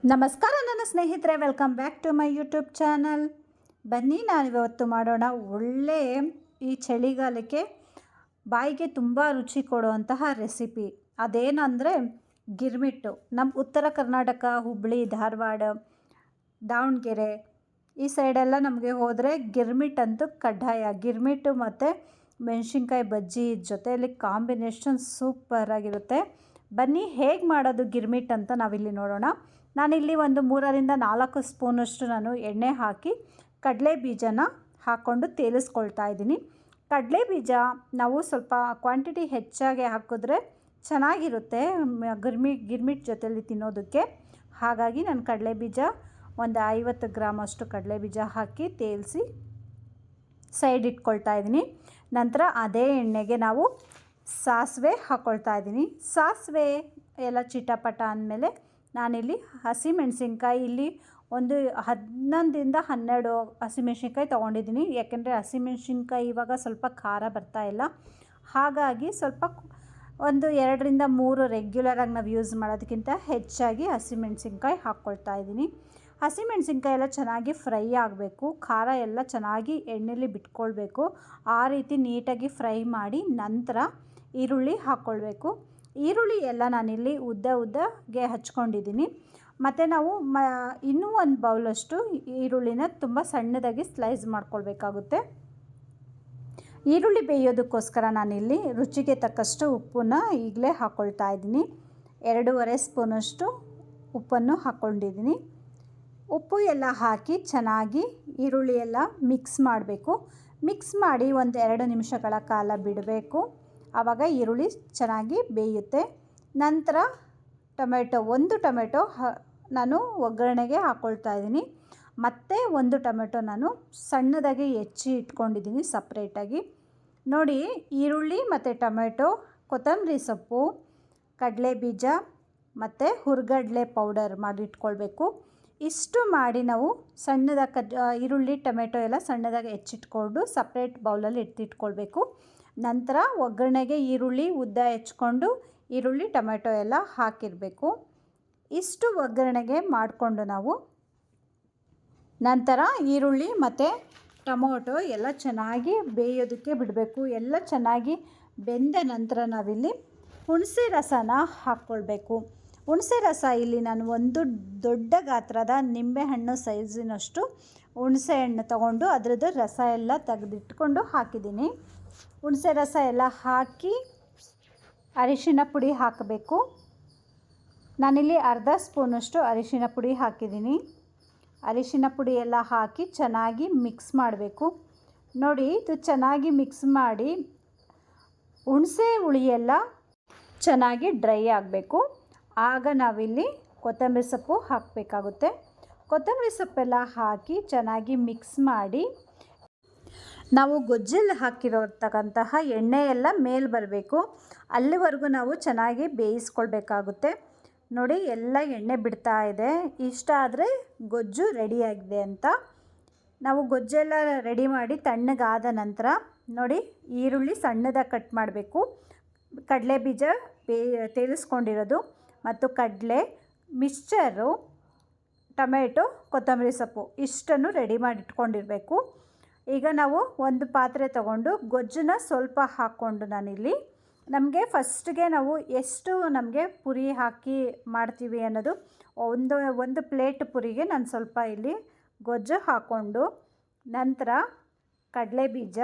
ನಮಸ್ಕಾರ ನನ್ನ ಸ್ನೇಹಿತರೆ, welcome back to my YouTube channel. ಬನ್ನಿ ನಾವಿವತ್ತು ಮಾಡೋಣ ಒಳ್ಳೆ ಈ ಚಳಿಗಾಲಕ್ಕೆ ಬಾಯಿಗೆ ತುಂಬ ರುಚಿ ಕೊಡುವಂತಹ ರೆಸಿಪಿ. ಅದೇನಂದರೆ ಗಿರ್ಮಿಟ್ಟು. ನಮ್ಮ ಉತ್ತರ ಕರ್ನಾಟಕ, ಹುಬ್ಬಳ್ಳಿ, ಧಾರವಾಡ, ದಾವಣಗೆರೆ ಈ ಸೈಡೆಲ್ಲ ನಮಗೆ ಹೋದರೆ ಗಿರ್ಮಿಟ್ಟಂತೂ ಕಡ್ಡಾಯ. ಗಿರ್ಮಿಟ್ಟು ಮತ್ತು ಮೆಣಸಿನ್ಕಾಯಿ ಬಜ್ಜಿ ಜೊತೆಯಲ್ಲಿ ಕಾಂಬಿನೇಷನ್ ಸೂಪರಾಗಿರುತ್ತೆ. ಬನ್ನಿ ಹೇಗೆ ಮಾಡೋದು ಗಿರ್ಮಿಟ್ ಅಂತ ನಾವಿಲ್ಲಿ ನೋಡೋಣ. ನಾನಿಲ್ಲಿ ಒಂದು 3-4 ಸ್ಪೂನಷ್ಟು ನಾನು ಎಣ್ಣೆ ಹಾಕಿ ಕಡಲೆ ಬೀಜನ ಹಾಕ್ಕೊಂಡು ತೇಲಿಸ್ಕೊಳ್ತಾ ಇದ್ದೀನಿ. ಕಡಲೆ ಬೀಜ ನಾವು ಸ್ವಲ್ಪ ಕ್ವಾಂಟಿಟಿ ಹೆಚ್ಚಾಗಿ ಹಾಕಿದ್ರೆ ಚೆನ್ನಾಗಿರುತ್ತೆ ಗಿರ್ಮಿಟ್ ಜೊತೆಯಲ್ಲಿ ತಿನ್ನೋದಕ್ಕೆ. ಹಾಗಾಗಿ ನಾನು ಕಡಲೆ ಬೀಜ ಒಂದು 50 ಗ್ರಾಮಷ್ಟು ಕಡಲೆ ಬೀಜ ಹಾಕಿ ತೇಲಿಸಿ ಸೈಡ್ ಇಟ್ಕೊಳ್ತಾ ಇದ್ದೀನಿ. ನಂತರ ಅದೇ ಎಣ್ಣೆಗೆ ನಾವು ಸಾಸಿವೆ ಹಾಕ್ಕೊಳ್ತಾ ಇದ್ದೀನಿ. ಸಾಸಿವೆ ಎಲ್ಲ ಚಿಟಪಟ ಅಂದಮೇಲೆ ನಾನಿಲ್ಲಿ ಹಸಿಮೆಣಸಿನ್ಕಾಯಿ ಇಲ್ಲಿ ಒಂದು 11-12 ಹಸಿಮೆಣಸಿನ್ಕಾಯಿ ತೊಗೊಂಡಿದ್ದೀನಿ. ಯಾಕೆಂದರೆ ಹಸಿಮೆಣಸಿನ್ಕಾಯಿ ಇವಾಗ ಸ್ವಲ್ಪ ಖಾರ ಬರ್ತಾಯಿಲ್ಲ, ಹಾಗಾಗಿ ಸ್ವಲ್ಪ ಒಂದು 2-3 ರೆಗ್ಯುಲರಾಗಿ ನಾವು ಯೂಸ್ ಮಾಡೋದಕ್ಕಿಂತ ಹೆಚ್ಚಾಗಿ ಹಸಿಮೆಣಸಿನ್ಕಾಯಿ ಹಾಕ್ಕೊಳ್ತಾ ಇದ್ದೀನಿ. ಹಸಿಮೆಣಸಿನ್ಕಾಯಿ ಎಲ್ಲ ಚೆನ್ನಾಗಿ ಫ್ರೈ ಆಗಬೇಕು, ಖಾರ ಎಲ್ಲ ಚೆನ್ನಾಗಿ ಎಣ್ಣೆಲಿ ಬಿಟ್ಕೊಳ್ಬೇಕು. ಆ ರೀತಿ ನೀಟಾಗಿ ಫ್ರೈ ಮಾಡಿ ನಂತರ ಈರುಳ್ಳಿ ಹಾಕ್ಕೊಳ್ಬೇಕು. ಈರುಳ್ಳಿ ಎಲ್ಲ ನಾನಿಲ್ಲಿ ಉದ್ದಗೆ ಹಚ್ಕೊಂಡಿದ್ದೀನಿ. ಮತ್ತು ನಾವು ಇನ್ನೂ ಒಂದು ಬೌಲಷ್ಟು ಈರುಳ್ಳಿನ ತುಂಬ ಸಣ್ಣದಾಗಿ ಸ್ಲೈಸ್ ಮಾಡ್ಕೊಳ್ಬೇಕಾಗುತ್ತೆ. ಈರುಳ್ಳಿ ಬೇಯೋದಕ್ಕೋಸ್ಕರ ನಾನಿಲ್ಲಿ ರುಚಿಗೆ ತಕ್ಕಷ್ಟು ಉಪ್ಪನ್ನು ಈಗಲೇ ಹಾಕ್ಕೊಳ್ತಾ ಇದ್ದೀನಿ. 2.5 ಸ್ಪೂನಷ್ಟು ಉಪ್ಪನ್ನು ಹಾಕ್ಕೊಂಡಿದ್ದೀನಿ. ಉಪ್ಪು ಎಲ್ಲ ಹಾಕಿ ಚೆನ್ನಾಗಿ ಈರುಳ್ಳಿ ಎಲ್ಲ ಮಿಕ್ಸ್ ಮಾಡಬೇಕು. ಮಿಕ್ಸ್ ಮಾಡಿ ಒಂದು 2 ನಿಮಿಷಗಳ ಕಾಲ ಬಿಡಬೇಕು. ಆವಾಗ ಈರುಳ್ಳಿ ಚೆನ್ನಾಗಿ ಬೇಯುತ್ತೆ. ನಂತರ ಒಂದು ಟೊಮೆಟೊ ನಾನು ಒಗ್ಗರಣೆಗೆ ಹಾಕ್ಕೊಳ್ತಾ ಇದ್ದೀನಿ. ಮತ್ತು 1 ಟೊಮೆಟೊ ನಾನು ಸಣ್ಣದಾಗಿ ಹೆಚ್ಚಿ ಇಟ್ಕೊಂಡಿದ್ದೀನಿ ಸಪ್ರೇಟಾಗಿ. ನೋಡಿ, ಈರುಳ್ಳಿ ಮತ್ತು ಟೊಮೆಟೊ, ಕೊತ್ತಂಬರಿ ಸೊಪ್ಪು, ಕಡಲೆ ಬೀಜ ಮತ್ತು ಹುರ್ಗಡ್ಲೆ ಪೌಡರ್ ಮಾಡಿ ಇಟ್ಕೊಳ್ಬೇಕು. ಇಷ್ಟು ಮಾಡಿ ನಾವು ಸಣ್ಣದಾಗಿ ಈರುಳ್ಳಿ ಟೊಮೆಟೊ ಎಲ್ಲ ಸಣ್ಣದಾಗಿ ಹೆಚ್ಚಿಟ್ಕೊಂಡು ಸಪ್ರೇಟ್ ಬೌಲಲ್ಲಿ ಎತ್ತಿಟ್ಕೊಳ್ಬೇಕು. ನಂತರ ಒಗ್ಗರಣೆಗೆ ಈರುಳ್ಳಿ ಉದ್ದ ಹೆಚ್ಕೊಂಡು ಈರುಳ್ಳಿ ಟೊಮೆಟೊ ಎಲ್ಲ ಹಾಕಿರಬೇಕು. ಇಷ್ಟು ಒಗ್ಗರಣೆಗೆ ಮಾಡಿಕೊಂಡು ನಾವು ನಂತರ ಈರುಳ್ಳಿ ಮತ್ತು ಟೊಮೊಟೊ ಎಲ್ಲ ಚೆನ್ನಾಗಿ ಬೇಯೋದಕ್ಕೆ ಬಿಡಬೇಕು. ಎಲ್ಲ ಚೆನ್ನಾಗಿ ಬೆಂದ ನಂತರ ನಾವಿಲ್ಲಿ ಹುಣಸೆ ರಸನ ಹಾಕ್ಕೊಳ್ಬೇಕು. ಹುಣಸೆ ರಸ ಇಲ್ಲಿ ನಾನು ಒಂದು ದೊಡ್ಡ ಗಾತ್ರದ ನಿಂಬೆಹಣ್ಣು ಸೈಜಿನಷ್ಟು ಹುಣಸೆ ಹಣ್ಣು ತೊಗೊಂಡು ಅದರದ್ದು ರಸ ಎಲ್ಲ ತೆಗೆದಿಟ್ಕೊಂಡು ಹಾಕಿದ್ದೀನಿ. ಹುಣಸೆ ರಸ ಎಲ್ಲ ಹಾಕಿ ಅರಿಶಿನ ಪುಡಿ ಹಾಕಬೇಕು. ನಾನಿಲ್ಲಿ ಅರ್ಧ ಸ್ಪೂನಷ್ಟು ಅರಿಶಿನ ಪುಡಿ ಹಾಕಿದ್ದೀನಿ. ಅರಿಶಿನ ಪುಡಿ ಎಲ್ಲ ಹಾಕಿ ಚೆನ್ನಾಗಿ ಮಿಕ್ಸ್ ಮಾಡಬೇಕು. ನೋಡಿ, ಇದು ಚೆನ್ನಾಗಿ ಮಿಕ್ಸ್ ಮಾಡಿ ಹುಣಸೆ ಹುಳಿ ಎಲ್ಲ ಚೆನ್ನಾಗಿ ಡ್ರೈ ಆಗಬೇಕು. ಆಗ ನಾವಿಲ್ಲಿ ಕೊತ್ತಂಬರಿ ಸೊಪ್ಪು ಹಾಕಬೇಕಾಗುತ್ತೆ. ಕೊತ್ತಂಬರಿ ಸೊಪ್ಪೆಲ್ಲ ಹಾಕಿ ಚೆನ್ನಾಗಿ ಮಿಕ್ಸ್ ಮಾಡಿ ನಾವು ಗೊಜ್ಜಲ್ಲಿ ಹಾಕಿರೋತಕ್ಕಂತಹ ಎಣ್ಣೆ ಎಲ್ಲ ಮೇಲೆ ಬರಬೇಕು. ಅಲ್ಲಿವರೆಗೂ ನಾವು ಚೆನ್ನಾಗಿ ಬೇಯಿಸ್ಕೊಳ್ಬೇಕಾಗುತ್ತೆ. ನೋಡಿ, ಎಲ್ಲ ಎಣ್ಣೆ ಬಿಡ್ತಾ ಇದೆ. ಇಷ್ಟ ಆದರೆ ಗೊಜ್ಜು ರೆಡಿಯಾಗಿದೆ ಅಂತ. ನಾವು ಗೊಜ್ಜೆಲ್ಲ ರೆಡಿ ಮಾಡಿ ತಣ್ಣಗಾದ ನಂತರ ನೋಡಿ, ಈರುಳ್ಳಿ ಸಣ್ಣದಾಗಿ ಕಟ್ ಮಾಡಬೇಕು. ಕಡಲೆ ಬೀಜ ತೇಲಿಸ್ಕೊಂಡಿರೋದು ಮತ್ತು ಕಡಲೆ ಮಿಕ್ಸ್ಚರು, ಟೊಮೆಟೊ, ಕೊತ್ತಂಬರಿ ಸೊಪ್ಪು ಇಷ್ಟನ್ನು ರೆಡಿ ಮಾಡಿ ಇಟ್ಕೊಂಡಿರಬೇಕು. ಈಗ ನಾವು ಒಂದು ಪಾತ್ರೆ ತಗೊಂಡು ಗೊಜ್ಜನ್ನ ಸ್ವಲ್ಪ ಹಾಕ್ಕೊಂಡು ನಾನಿಲ್ಲಿ ನಮಗೆ ಫಸ್ಟ್ಗೆ ನಾವು ಎಷ್ಟು ನಮಗೆ ಪುರಿ ಹಾಕಿ ಮಾಡ್ತೀವಿ ಅನ್ನೋದು ಒಂದು ಪ್ಲೇಟ್ ಪುರಿಗೆ ನಾನು ಸ್ವಲ್ಪ ಇಲ್ಲಿ ಗೊಜ್ಜು ಹಾಕ್ಕೊಂಡು ನಂತರ ಕಡಲೆ ಬೀಜ,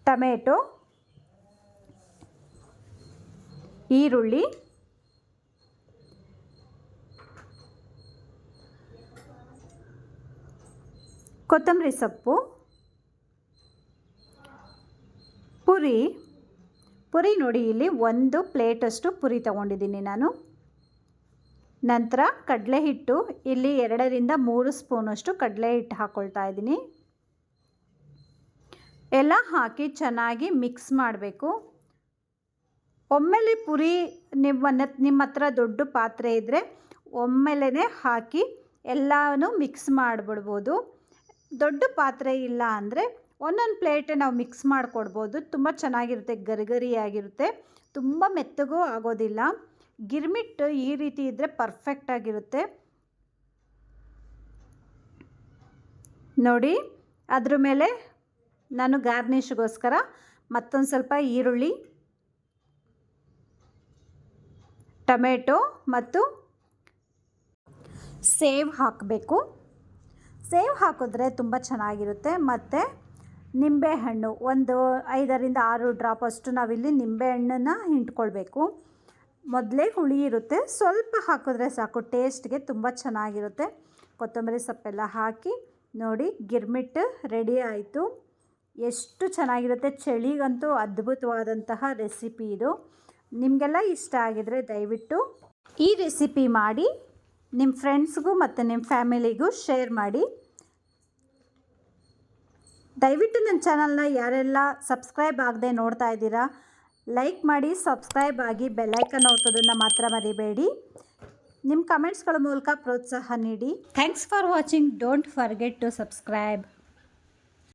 ಟೊಮೆಟೊ, ಈರುಳ್ಳಿ, ಕೊತ್ತಂಬರಿ ಸೊಪ್ಪು, ಪುರಿ ನೋಡಿ, ಇಲ್ಲಿ 1 ಪ್ಲೇಟಷ್ಟು ಪುರಿ ತೊಗೊಂಡಿದ್ದೀನಿ ನಾನು. ನಂತರ ಕಡಲೆ ಹಿಟ್ಟು ಇಲ್ಲಿ 2-3 ಸ್ಪೂನಷ್ಟು ಕಡಲೆ ಹಿಟ್ಟು ಹಾಕ್ಕೊಳ್ತಾ ಇದ್ದೀನಿ. ಎಲ್ಲ ಹಾಕಿ ಚೆನ್ನಾಗಿ ಮಿಕ್ಸ್ ಮಾಡಬೇಕು. ಒಮ್ಮೆಲೆ ಪುರಿ ನಿಮ್ಮ ಹತ್ರ ದೊಡ್ಡ ಪಾತ್ರೆ ಇದ್ದರೆ ಒಮ್ಮೆಲೇ ಹಾಕಿ ಎಲ್ಲನೂ ಮಿಕ್ಸ್ ಮಾಡಿಬಿಡ್ಬೋದು. ದೊಡ್ಡ ಪಾತ್ರೆ ಇಲ್ಲ ಅಂದರೆ ಒಂದೊಂದು ಪ್ಲೇಟ್ ನಾವು ಮಿಕ್ಸ್ ಮಾಡಿಕೊಡ್ಬೋದು. ತುಂಬ ಚೆನ್ನಾಗಿರುತ್ತೆ, ಗರಿಗರಿಯಾಗಿರುತ್ತೆ, ತುಂಬ ಮೆತ್ತಗೂ ಆಗೋದಿಲ್ಲ. ಗಿರ್ಮಿಟ್ ಈ ರೀತಿ ಇದ್ದರೆ ಪರ್ಫೆಕ್ಟಾಗಿರುತ್ತೆ ನೋಡಿ. ಅದ್ರ ಮೇಲೆ ನಾನು ಗಾರ್ನಿಷ್ಗೋಸ್ಕರ ಮತ್ತೊಂದು ಸ್ವಲ್ಪ ಈರುಳ್ಳಿ, ಟೊಮೆಟೊ ಮತ್ತು ಸೇವ್ ಹಾಕಬೇಕು. ಸೇವ್ ಹಾಕಿದ್ರೆ ತುಂಬ ಚೆನ್ನಾಗಿರುತ್ತೆ. ಮತ್ತು ನಿಂಬೆಹಣ್ಣು ಒಂದು 5ರಿಂದ 6 ಡ್ರಾಪ್ ಅಷ್ಟು ನಾವಿಲ್ಲಿ ನಿಂಬೆಹಣ್ಣನ್ನು ಹಿಂಡ್ಕೊಳ್ಬೇಕು. ಮೊದಲೇ ಹುಳಿ ಇರುತ್ತೆ, ಸ್ವಲ್ಪ ಹಾಕಿದ್ರೆ ಸಾಕು, ಟೇಸ್ಟ್ಗೆ ತುಂಬ ಚೆನ್ನಾಗಿರುತ್ತೆ. ಕೊತ್ತಂಬರಿ ಸೊಪ್ಪೆಲ್ಲ ಹಾಕಿ ನೋಡಿ, ಗಿರ್ಮಿಟ್ ರೆಡಿ ಆಯಿತು. ಎಷ್ಟು ಚೆನ್ನಾಗಿರುತ್ತೆ, ಚಳಿಗಂತೂ ಅದ್ಭುತವಾದಂತಹ ರೆಸಿಪಿ ಇದು. ನಿಮಗೆಲ್ಲ ಇಷ್ಟ ಆಗಿದರೆ ದಯವಿಟ್ಟು ಈ ರೆಸಿಪಿ ಮಾಡಿ ನಿಮ್ಮ ಫ್ರೆಂಡ್ಸ್ಗೂ ಮತ್ತು ನಿಮ್ಮ ಫ್ಯಾಮಿಲಿಗೂ ಶೇರ್ ಮಾಡಿ. ದಯವಿಟ್ಟು ನನ್ನ ಚಾನಲ್ನ ಯಾರೆಲ್ಲ ಸಬ್ಸ್ಕ್ರೈಬ್ ಆಗದೆ ನೋಡ್ತಾ ಇದ್ದೀರಾ, ಲೈಕ್ ಮಾಡಿ, ಸಬ್ಸ್ಕ್ರೈಬ್ ಆಗಿ, ಬೆಲ್ಲೈಕನ್ ಒತ್ತೋದನ್ನು ಮಾತ್ರ ಮರಿಬೇಡಿ. ನಿಮ್ಮ ಕಮೆಂಟ್ಸ್ಗಳ ಮೂಲಕ ಪ್ರೋತ್ಸಾಹ ನೀಡಿ. Thanks for watching. Don't forget to subscribe.